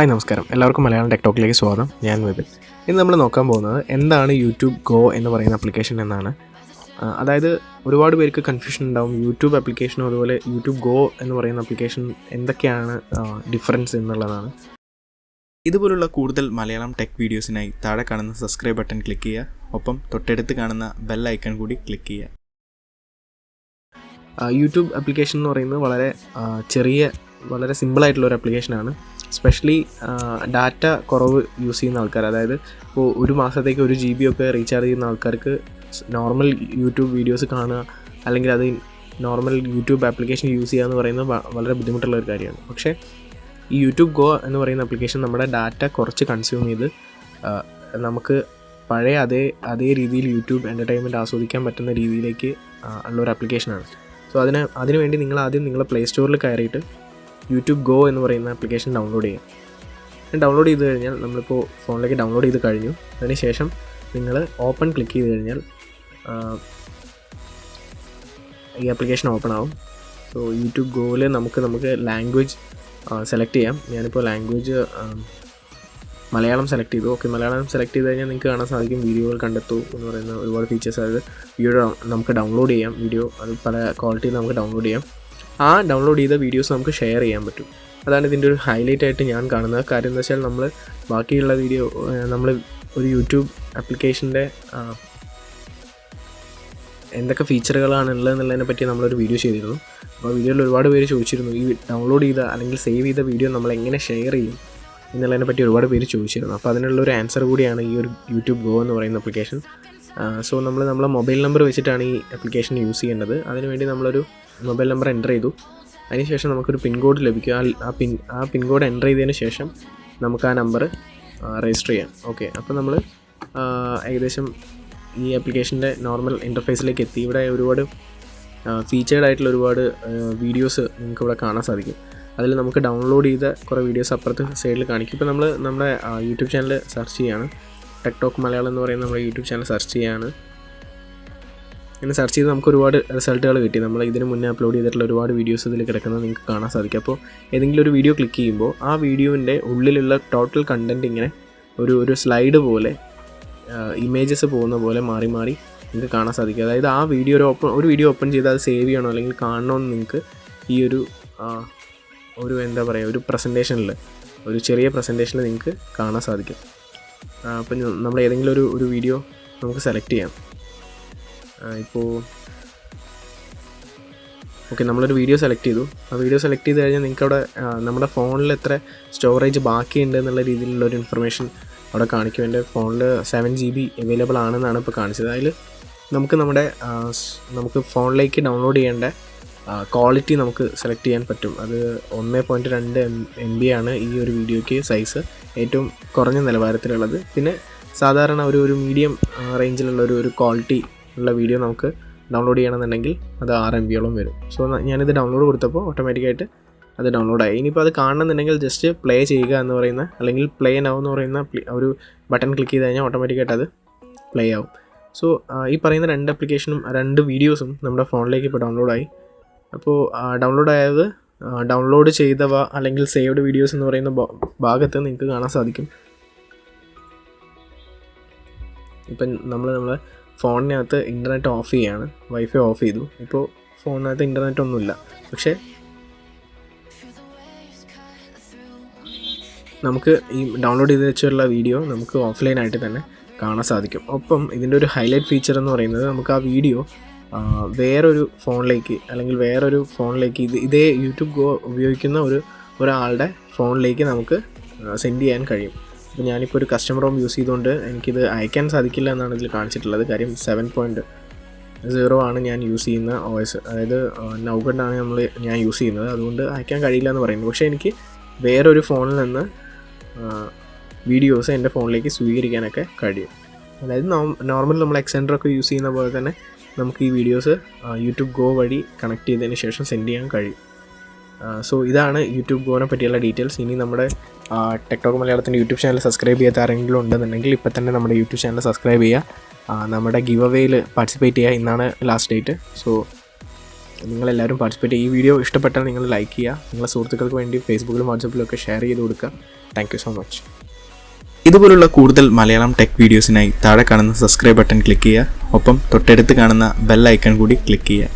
Hi നമസ്കാരം, എല്ലാവർക്കും Malayalam tech ടോക്കിലേക്ക് സ്വാഗതം. ഞാൻ വിപിൻ. ഇന്ന് നമ്മൾ നോക്കാൻ പോകുന്നത് എന്താണ് യൂട്യൂബ് ഗോ എന്ന് പറയുന്ന ആപ്ലിക്കേഷൻ എന്നാണ്. അതായത് ഒരുപാട് പേർക്ക് കൺഫ്യൂഷൻ ഉണ്ടാവും. യൂട്യൂബ് ആപ്ലിക്കേഷനും അതുപോലെ യൂട്യൂബ് ഗോ എന്ന് പറയുന്ന ആപ്ലിക്കേഷൻ എന്തൊക്കെയാണ് ഡിഫറൻസ് എന്നുള്ളതാണ്. ഇതുപോലുള്ള കൂടുതൽ മലയാളം ടെക് വീഡിയോസിനായി താഴെ കാണുന്ന സബ്സ്ക്രൈബ് ബട്ടൺ ക്ലിക്ക് ചെയ്യുക. ഒപ്പം തൊട്ടടുത്ത് കാണുന്ന ബെൽ ഐക്കൺ കൂടി ക്ലിക്ക് ചെയ്യുക. യൂട്യൂബ് ആപ്ലിക്കേഷൻ എന്ന് പറയുന്നത് വളരെ സിമ്പിളായിട്ടുള്ളൊരു ആപ്ലിക്കേഷനാണ്. സ്പെഷ്യലി ഡാറ്റ കുറവ് യൂസ് ചെയ്യുന്ന ആൾക്കാർ, അതായത് ഇപ്പോൾ ഒരു മാസത്തേക്ക് 1 GB ഒക്കെ റീചാർജ് ചെയ്യുന്ന ആൾക്കാർക്ക് നോർമൽ യൂട്യൂബ് വീഡിയോസ് കാണുക അല്ലെങ്കിൽ അത് നോർമൽ യൂട്യൂബ് ആപ്ലിക്കേഷൻ യൂസ് ചെയ്യുക എന്ന് പറയുന്നത് വളരെ ബുദ്ധിമുട്ടുള്ള ഒരു കാര്യമാണ്. പക്ഷേ ഈ യൂട്യൂബ് ഗോ എന്ന് പറയുന്ന ആപ്ലിക്കേഷൻ നമ്മുടെ ഡാറ്റ കുറച്ച് കൺസ്യൂം ചെയ്ത് നമുക്ക് പഴയ അതേ രീതിയിൽ യൂട്യൂബ് എൻ്റർടൈൻമെൻറ്റ് ആസ്വദിക്കാൻ പറ്റുന്ന രീതിയിലേക്ക് ഉള്ളൊരു ആപ്ലിക്കേഷനാണ്. സോ അതിനുവേണ്ടി നിങ്ങൾ ആദ്യം നിങ്ങളെ പ്ലേ സ്റ്റോറിൽ കയറിയിട്ട് യൂട്യൂബ് ഗോ എന്ന് പറയുന്ന ആപ്ലിക്കേഷൻ ഡൗൺലോഡ് ചെയ്യാം. ഡൗൺലോഡ് ചെയ്ത് കഴിഞ്ഞാൽ നമ്മളിപ്പോൾ ഫോണിലേക്ക് ഡൗൺലോഡ് ചെയ്ത് കഴിഞ്ഞു. അതിനുശേഷം നിങ്ങൾ ഓപ്പൺ ക്ലിക്ക് ചെയ്ത് കഴിഞ്ഞാൽ ഈ ആപ്ലിക്കേഷൻ ഓപ്പൺ ആവും. സോ യൂട്യൂബ് ഗോയിൽ നമുക്ക് ലാംഗ്വേജ് സെലക്ട് ചെയ്യാം. ഞാനിപ്പോൾ ലാംഗ്വേജ് മലയാളം സെലക്ട് ചെയ്തു. ഓക്കെ, മലയാളം സെലക്ട് ചെയ്ത് കഴിഞ്ഞാൽ നിങ്ങൾക്ക് കാണാൻ സാധിക്കും വീഡിയോകൾ കണ്ടെത്തൂ എന്ന് പറയുന്ന ഒരുപാട് ഫീച്ചേഴ്സ്. അതായത് വീഡിയോ നമുക്ക് ഡൗൺലോഡ് ചെയ്യാം, വീഡിയോ അത് പല ക്വാളിറ്റിയിൽ നമുക്ക് ഡൗൺലോഡ് ചെയ്യാം. ആ ഡൗൺലോഡ് ചെയ്ത വീഡിയോസ് നമുക്ക് ഷെയർ ചെയ്യാൻ പറ്റും. അതാണ് ഇതിൻ്റെ ഒരു ഹൈലൈറ്റ് ആയിട്ട് ഞാൻ കാണുന്നത്. കാര്യം എന്താ വെച്ചാൽ നമ്മൾ ബാക്കിയുള്ള വീഡിയോ നമ്മൾ ഒരു യൂട്യൂബ് ആപ്ലിക്കേഷൻ്റെ എന്തൊക്കെ ഫീച്ചറുകളാണ് ഉള്ളതെന്നുള്ളതിനെ പറ്റി നമ്മളൊരു വീഡിയോ ചെയ്തിരുന്നു. അപ്പോൾ വീഡിയോയിൽ ഒരുപാട് പേര് ചോദിച്ചിരുന്നു, ഈ ഡൗൺലോഡ് ചെയ്ത അല്ലെങ്കിൽ സേവ് ചെയ്ത വീഡിയോ നമ്മൾ എങ്ങനെ ഷെയർ ചെയ്യും എന്നുള്ളതിനെ പറ്റി ഒരുപാട് പേര് ചോദിച്ചിരുന്നു. അപ്പോൾ അതിനുള്ളൊരു ആൻസർ കൂടിയാണ് ഈ ഒരു യൂട്യൂബ് ഗോ എന്ന് പറയുന്ന ആപ്ലിക്കേഷൻ. സോ നമ്മളെ മൊബൈൽ നമ്പർ വെച്ചിട്ടാണ് ഈ ആപ്ലിക്കേഷൻ യൂസ് ചെയ്യേണ്ടത്. അതിനുവേണ്ടി നമ്മളൊരു മൊബൈൽ നമ്പർ എൻ്റർ ചെയ്തു. അതിനുശേഷം നമുക്കൊരു പിൻ കോഡ് ലഭിക്കും. ആ പിൻ കോഡ് എൻ്റർ ചെയ്തതിന് ശേഷം നമുക്ക് ആ നമ്പർ രജിസ്റ്റർ ചെയ്യാം. ഓക്കെ, അപ്പോൾ നമ്മൾ ഏകദേശം ഈ ആപ്ലിക്കേഷൻ്റെ നോർമൽ ഇൻ്റർഫേസിലേക്ക് എത്തി. ഇവിടെ ഒരുപാട് ഫീച്ചേർഡ് ആയിട്ടുള്ള ഒരുപാട് വീഡിയോസ് നിങ്ങൾക്ക് ഇവിടെ കാണാൻ സാധിക്കും. അതിൽ നമുക്ക് ഡൗൺലോഡ് ചെയ്ത കുറേ വീഡിയോസ് അപ്പുറത്ത് സൈഡിൽ കാണിക്കും. ഇപ്പോൾ നമ്മൾ നമ്മുടെ യൂട്യൂബ് ചാനൽ സെർച്ച് ചെയ്യുകയാണ്. ടെക് ടോക്ക് മലയാളം എന്ന് പറയുന്ന നമ്മുടെ യൂട്യൂബ് ചാനൽ സെർച്ച് ചെയ്യുകയാണ്. ഇങ്ങനെ സെർച്ച് ചെയ്ത് നമുക്ക് ഒരുപാട് റിസൾട്ടുകൾ കിട്ടി. നമ്മൾ ഇതിന് മുന്നേ അപ്ലോഡ് ചെയ്തിട്ടുള്ള ഒരുപാട് വീഡിയോസ് ഇതിൽ കിടക്കുന്നത് നിങ്ങൾക്ക് കാണാൻ സാധിക്കും. അപ്പോൾ ഏതെങ്കിലും ഒരു വീഡിയോ ക്ലിക്ക് ചെയ്യുമ്പോൾ ആ വീഡിയോൻ്റെ ഉള്ളിലുള്ള ടോട്ടൽ കണ്ടൻറ്റ് ഇങ്ങനെ ഒരു സ്ലൈഡ് പോലെ ഇമേജസ് പോകുന്ന പോലെ മാറി മാറി നിങ്ങൾക്ക് കാണാൻ സാധിക്കും. അതായത് ആ വീഡിയോ ഒരു വീഡിയോ ഓപ്പൺ ചെയ്ത് അത് സേവ് ചെയ്യണോ അല്ലെങ്കിൽ കാണണമെന്ന് നിങ്ങൾക്ക് ഈ ഒരു എന്താ പറയുക ഒരു പ്രസൻറ്റേഷനിൽ ഒരു ചെറിയ പ്രസൻറ്റേഷനിൽ നിങ്ങൾക്ക് കാണാൻ സാധിക്കും. അപ്പം നമ്മൾ ഏതെങ്കിലും ഒരു വീഡിയോ നമുക്ക് സെലക്ട് ചെയ്യാം. ഇപ്പോൾ ഓക്കെ, നമ്മളൊരു വീഡിയോ സെലക്ട് ചെയ്തു. ആ വീഡിയോ സെലക്ട് ചെയ്ത് കഴിഞ്ഞാൽ നിങ്ങൾക്ക് അവിടെ നമ്മുടെ ഫോണിൽ എത്ര സ്റ്റോറേജ് ബാക്കിയുണ്ട് എന്നുള്ള രീതിയിലുള്ളൊരു ഇൻഫർമേഷൻ അവിടെ കാണിക്കും. എൻ്റെ ഫോണിൽ 7 GB അവൈലബിൾ ആണെന്നാണ് ഇപ്പോൾ കാണിച്ചത്. അതിൽ നമുക്ക് ഫോണിലേക്ക് ഡൗൺലോഡ് ചെയ്യേണ്ട ക്വാളിറ്റി നമുക്ക് സെലക്ട് ചെയ്യാൻ പറ്റും. അത് 1.2 MB ആണ് ഈ ഒരു വീഡിയോയ്ക്ക് സൈസ്, ഏറ്റവും കുറഞ്ഞ നിലവാരത്തിലുള്ളത്. പിന്നെ സാധാരണ ഒരു മീഡിയം റേഞ്ചിലുള്ള ഒരു ക്വാളിറ്റി ഉള്ള വീഡിയോ നമുക്ക് ഡൗൺലോഡ് ചെയ്യണമെന്നുണ്ടെങ്കിൽ അത് 6 MB വരും. സോ ഞാനിത് ഡൗൺലോഡ് കൊടുത്തപ്പോൾ ഓട്ടോമാറ്റിക്കായിട്ട് അത് ഡൗൺലോഡായി. ഇനിയിപ്പോൾ അത് കാണണമെന്നുണ്ടെങ്കിൽ ജസ്റ്റ് പ്ലേ ചെയ്യുക എന്ന് പറയുന്ന അല്ലെങ്കിൽ പ്ലേ നൗ എന്ന് പറയുന്ന ഒരു ബട്ടൺ ക്ലിക്ക് ചെയ്ത് കഴിഞ്ഞാൽ ഓട്ടോമാറ്റിക്കായിട്ട് അത് പ്ലേ ആവും. സോ ഈ പറയുന്ന 2 ആപ്ലിക്കേഷനും 2 വീഡിയോസും നമ്മുടെ ഫോണിലേക്ക് ഇപ്പോൾ ഡൗൺലോഡായി. അപ്പോൾ ഡൗൺലോഡ് ചെയ്തവ അല്ലെങ്കിൽ സേവ്ഡ് വീഡിയോസ് എന്ന് പറയുന്ന ഭാഗത്ത് നിങ്ങൾക്ക് കാണാൻ സാധിക്കും. ഇപ്പം നമ്മളെ ഫോണിനകത്ത് ഇൻ്റർനെറ്റ് ഓഫ് ചെയ്യുകയാണ്, വൈഫൈ ഓഫ് ചെയ്തു. ഇപ്പോൾ ഫോണിനകത്ത് ഇൻ്റർനെറ്റ് ഒന്നുമില്ല. പക്ഷേ നമുക്ക് ഈ ഡൗൺലോഡ് ചെയ്ത് വെച്ചുള്ള വീഡിയോ നമുക്ക് ഓഫ്ലൈനായിട്ട് തന്നെ കാണാൻ സാധിക്കും. ഒപ്പം ഇതിൻ്റെ ഒരു ഹൈലൈറ്റ് ഫീച്ചർ എന്ന് പറയുന്നത് നമുക്ക് ആ വീഡിയോ വേറൊരു ഫോണിലേക്ക് അല്ലെങ്കിൽ ഇതേ യൂട്യൂബ് ഗോ ഉപയോഗിക്കുന്ന ഒരാളുടെ ഫോണിലേക്ക് നമുക്ക് സെൻഡ് ചെയ്യാൻ കഴിയും. അപ്പോൾ ഞാനിപ്പോൾ ഒരു കസ്റ്റമർ ഹോം യൂസ് ചെയ്തുകൊണ്ട് എനിക്കിത് അയക്കാൻ സാധിക്കില്ല എന്നാണ് ഇതിൽ കാണിച്ചിട്ടുള്ളത്. കാര്യം 7.0 ആണ് ഞാൻ യൂസ് ചെയ്യുന്ന OS, അതായത് നൗഗഡാണ് ഞാൻ യൂസ് ചെയ്യുന്നത്. അതുകൊണ്ട് അയക്കാൻ കഴിയില്ല എന്ന് പറയുന്നു. പക്ഷേ എനിക്ക് വേറൊരു ഫോണിൽ നിന്ന് വീഡിയോസ് എൻ്റെ ഫോണിലേക്ക് സ്വീകരിക്കാനൊക്കെ കഴിയും. അതായത് നോർമൽ നമ്മൾ എക്സെൻഡറൊക്കെ യൂസ് ചെയ്യുന്ന പോലെ തന്നെ നമുക്ക് ഈ വീഡിയോസ് യൂട്യൂബ് ഗോ വഴി കണക്ട് ചെയ്തതിന് ശേഷം സെൻഡ് ചെയ്യാൻ കഴിയും. സോ ഇതാണ് യൂട്യൂബ് ഗോനെ പറ്റിയുള്ള ഡീറ്റെയിൽസ്. ഇനി നമ്മുടെ ടെക് ടോക്ക് മലയാളത്തിൻ്റെ യൂട്യൂബ് ചാനൽ സബ്സ്ക്രൈബ് ചെയ്യാത്ത ആരെങ്കിലും ഉണ്ടെന്നുണ്ടെങ്കിൽ ഇപ്പോൾ തന്നെ നമ്മുടെ യൂട്യൂബ് ചാനൽ സബ്സ്ക്രൈബ് ചെയ്യുക. നമ്മുടെ ഗിവ് അവേയിൽ പാർട്ടിസിപ്പേറ്റ് ചെയ്യുക. ഇന്നാണ് ലാസ്റ്റ് ഡേറ്റ്. സോ നിങ്ങളെല്ലാവരും പാർട്ടിസിപ്പേറ്റ് ചെയ്യുക. ഈ വീഡിയോ ഇഷ്ടപ്പെട്ടാൽ നിങ്ങൾ ലൈക്ക് ചെയ്യുക, നിങ്ങളുടെ സുഹൃത്തുക്കൾക്ക് വേണ്ടി ഫേസ്ബുക്കിലും വാട്സപ്പിലും ഒക്കെ ഷെയർ ചെയ്ത് കൊടുക്കുക. Thank you so much. ഇതുപോലുള്ള കൂടുതൽ മലയാളം ടെക് വീഡിയോസിനായി താഴെ കാണുന്ന സബ്സ്ക്രൈബ് ബട്ടൺ ക്ലിക്ക് ചെയ്യുക. ഒപ്പം തൊട്ടടുത്ത് കാണുന്ന ബെൽ ഐക്കൺ കൂടി ക്ലിക്ക് ചെയ്യുക.